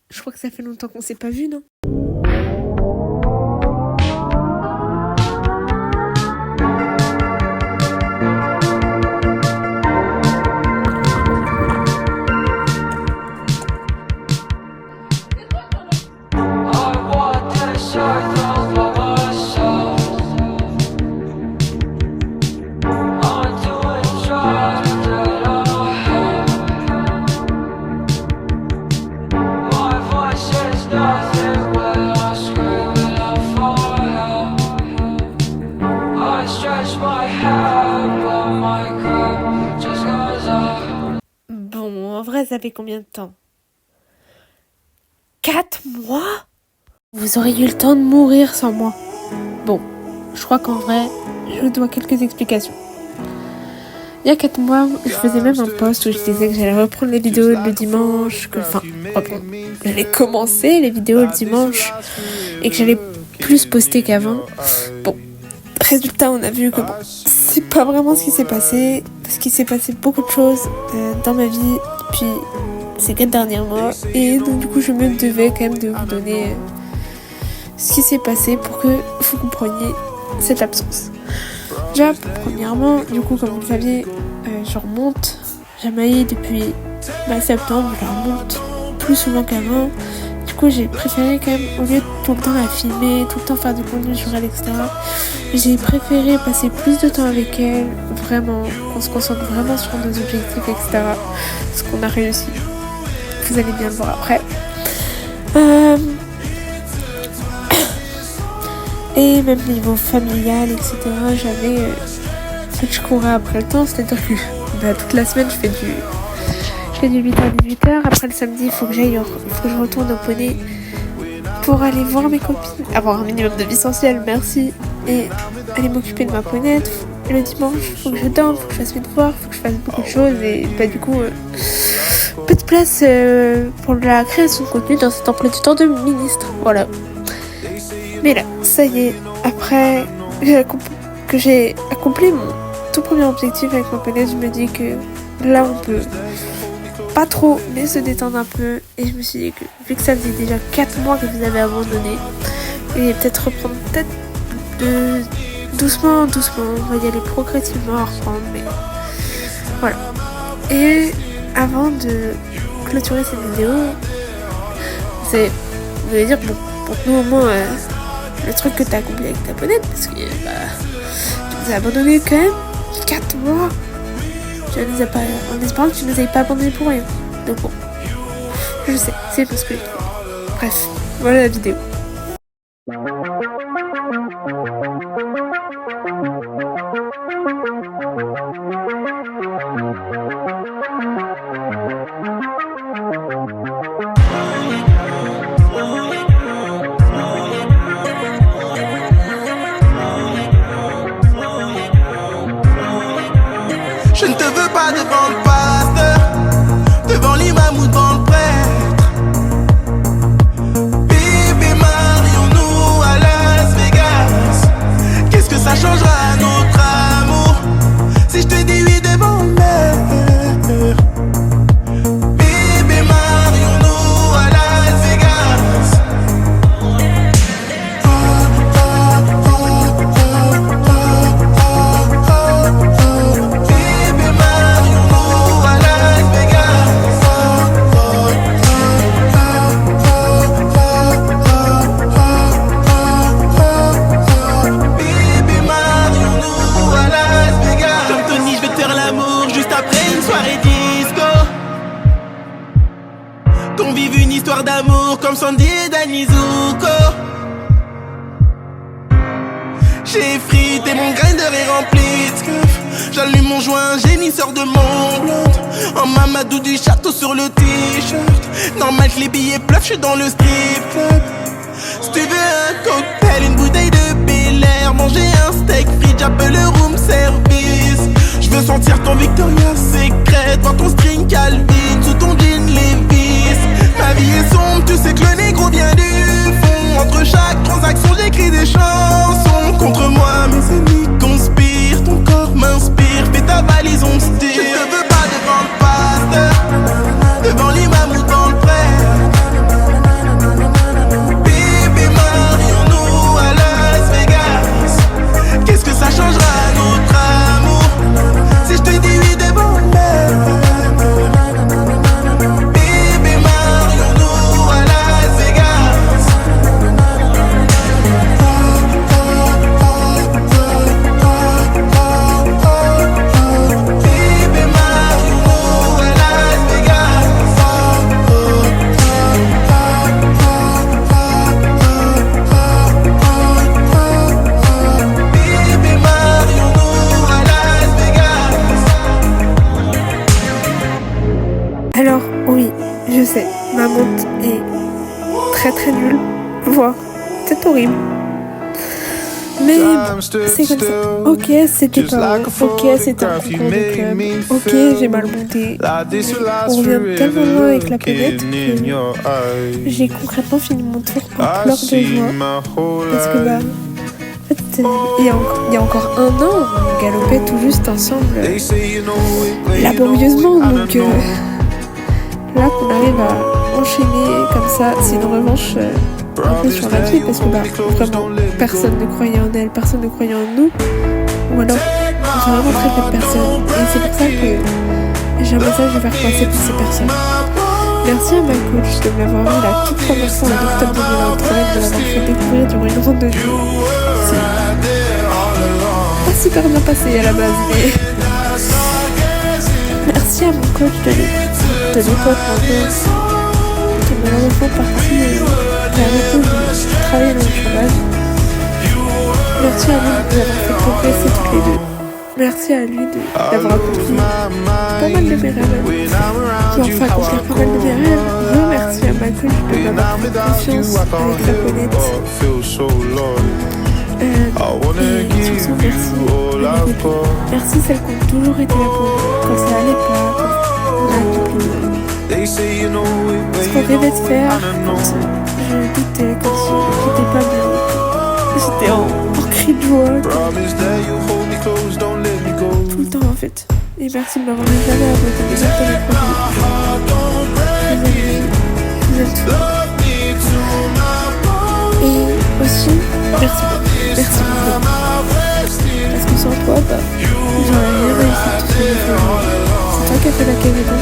Je crois que ça fait longtemps qu'on s'est pas vu, non? Bon, en vrai, ça fait combien de temps? 4 mois? Vous auriez eu le temps de mourir sans moi. Bon, je crois qu'en vrai, je vous dois quelques explications. Il y a 4 mois, je faisais même un post où je disais que j'allais reprendre les vidéos le dimanche, j'allais commencer les vidéos le dimanche et que j'allais plus poster qu'avant. Bon, résultat, on a vu que c'est pas vraiment ce qui s'est passé, parce qu'il s'est passé beaucoup de choses dans ma vie depuis ces 4 derniers mois, et donc du coup, je me devais quand même de vous donner ce qui s'est passé pour que vous compreniez cette absence. Déjà, premièrement, du coup, comme vous le saviez, je remonte Jamaï depuis septembre, je remonte plus souvent qu'avant. Du coup, j'ai préféré quand même, au lieu de tout le temps la filmer, tout le temps faire du contenu sur elle, etc., j'ai préféré passer plus de temps avec elle, vraiment, qu'on se concentre vraiment sur nos objectifs, etc., ce qu'on a réussi. Vous allez bien le voir après. Et même niveau familial, etc., je courais après le temps, c'est-à-dire que toute la semaine, je fais du 8h à 18h. Après le samedi, il faut que je retourne au poney pour aller voir mes copines, avoir un minimum de vie sociale, merci, et aller m'occuper de ma ponette. Le dimanche, il faut que je dorme, il faut que je fasse mes devoirs, il faut que je fasse beaucoup de choses, et du coup, peu de place pour la création de contenu dans cet emploi du temps de ministre, voilà. Mais là, ça y est, après que j'ai accompli mon tout premier objectif avec ma ponette, je me dis que là on peut pas trop, mais se détendre un peu. Et je me suis dit que vu que ça faisait déjà 4 mois que vous avez abandonné, et peut-être reprendre de doucement, on va y aller progressivement à reprendre, mais voilà. Et avant de clôturer cette vidéo, vous allez dire, bon, pour nous au moins le truc que t'as accompli avec ta ponette, parce que tu nous as abandonné quand même 4 mois. Tu nous as pas, en espérant que tu nous avais pas abandonné pour rien. Donc bon, je sais, c'est parce que j'ai trouvé. Bref, voilà la vidéo. Je ne te veux pas devant le pasteur, devant l'imam ou devant le prêtre. Bébé, marions-nous à Las Vegas. Qu'est-ce que ça changera à notre amour si je te dis oui devant le maire? Bébé, marions-nous à Las Vegas. Qu'on vive une histoire d'amour comme Sandy et Danny Zuko. J'ai frité, mon grinder est rempli de scuff. J'allume mon joint, génie sort de mon blonde. En mamadou du château sur le t-shirt. Normal que les billets pleuvent, j'suis dans le strip club. Si tu veux un cocktail, une bouteille de Bel Air, manger un steak frites, j'appelle le room service. J'veux sentir ton Victoria's Secret, voir ton string Calvin sous ton jean Levi's. Ma vie est sombre, tu sais que le négro vient du fond. Entre chaque transaction j'écris des chansons. Contre moi mes ennemis conspirent, ton corps m'inspire. Fais ta valise, on se tire. Je te veux pas devant le pasteur, devant l'imam ou devant le prêtre. vraiment est très très nul, voire peut-être horrible. Mais bon, c'est comme ça. Ok, c'était pas bon. Ok, c'était un concours de club. Ok, j'ai mal monté. On revient tellement loin avec la planète que j'ai concrètement fini mon tour en pleurs de joie. Parce que en fait, il y a encore un an, on galopait tout juste ensemble, laborieusement. Donc là, qu'on arrive à enchaîner comme ça, c'est une revanche un peu sur la vie, parce que vraiment, personne ne croyait en elle, personne ne croyait en nous. Ou alors, j'ai vraiment très peu de personnes. Et c'est pour ça que j'ai un message à faire passer pour ces personnes. Merci à ma coach de m'avoir vu la toute première fois en octobre 2023 et de m'avoir fait découvrir durant une randonnée. C'est pas super bien passé à la base, mais merci à mon coach de l'époque maintenant, qui est malheureusement parti et a arrêté de travailler dans le chômage. Merci à lui de nous avoir fait progresser toutes les deux. Merci à lui d'avoir accompli pas mal de mes rêves. Qui enfin accompli pas mal de mes rêves. Merci à ma coach de m'avoir fait confiance avec la planète. Et surtout merci celles qui ont toujours été là pour nous quand ça allait pas, quand on a tout plus loin. Ce qu'on rêvait de faire quand je doutais, quand j'étais pas bien, j'étais en cri de joie tout le temps en fait. Et merci de m'avoir jamais abandonné dans mes projets. Vous êtes tout. Et aussi, merci beaucoup. Parce que sans toi, j'aurais rien réussi à tout ce que j'ai fait. C'est toi qui as fait la caméra.